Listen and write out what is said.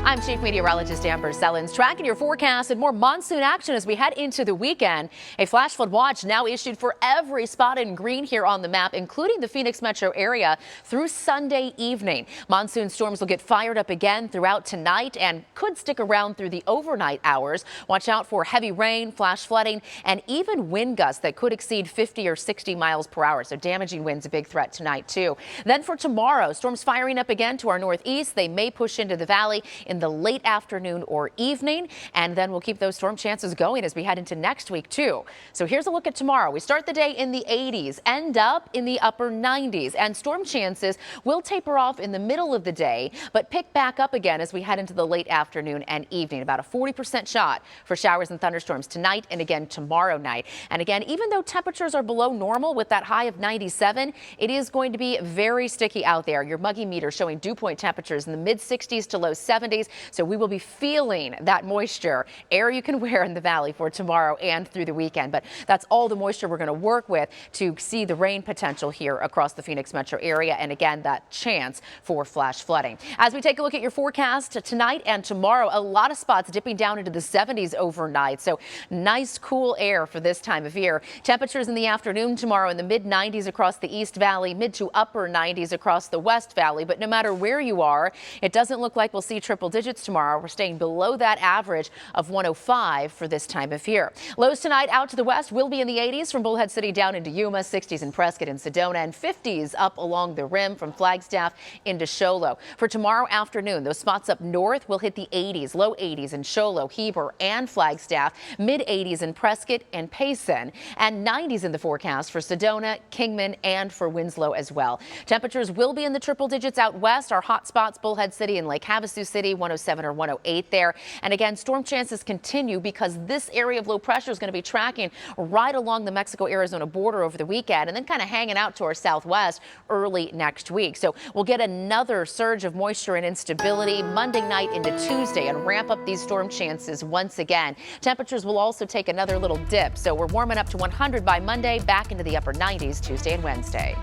I'm Chief Meteorologist Amber Sellens, tracking your forecast and more monsoon action as we head into the weekend. A flash flood watch now issued for every spot in green here on the map, including the Phoenix metro area through Sunday evening. Monsoon storms will get fired up again throughout tonight and could stick around through the overnight hours. Watch out for heavy rain, flash flooding, and even wind gusts that could exceed 50 or 60 miles per hour. So damaging winds a big threat tonight, too. Then for tomorrow, storms firing up again to our northeast. They may push into the valley in the late afternoon or evening, and then we'll keep those storm chances going as we head into next week too. So here's a look at tomorrow. We start the day in the 80s, end up in the upper 90s, and storm chances will taper off in the middle of the day, but pick back up again as we head into the late afternoon and evening. About a 40% shot for showers and thunderstorms tonight and again tomorrow night. And again, even though temperatures are below normal with that high of 97, it is going to be very sticky out there. Your muggy meter showing dew point temperatures in the mid 60s to low 70s. So we will be feeling that moisture, air you can wear in the valley for tomorrow and through the weekend. But that's all the moisture we're going to work with to see the rain potential here across the Phoenix metro area. And again, that chance for flash flooding. As we take a look at your forecast tonight and tomorrow, a lot of spots dipping down into the 70s overnight. So nice cool air for this time of year. Temperatures in the afternoon tomorrow in the mid 90s across the East Valley, mid to upper 90s across the West Valley. But no matter where you are, it doesn't look like we'll see triple digits tomorrow. We're staying below that average of 105 for this time of year. Lows tonight out to the west will be in the 80s from Bullhead City down into Yuma, 60s in Prescott and Sedona, and 50s up along the rim from Flagstaff into Show Low. For tomorrow afternoon, those spots up north will hit the 80s, low 80s in Show Low, Heber, and Flagstaff, mid 80s in Prescott and Payson, and 90s in the forecast for Sedona, Kingman, and for Winslow as well. Temperatures will be in the triple digits out west. Our hot spots, Bullhead City and Lake Havasu City, 107 or 108 there. And again, storm chances continue because this area of low pressure is going to be tracking right along the Mexico-Arizona border over the weekend and then kind of hanging out to our southwest early next week. So we'll get another surge of moisture and instability Monday night into Tuesday and ramp up these storm chances once again. Temperatures will also take another little dip. So we're warming up to 100 by Monday, back into the upper 90s Tuesday and Wednesday.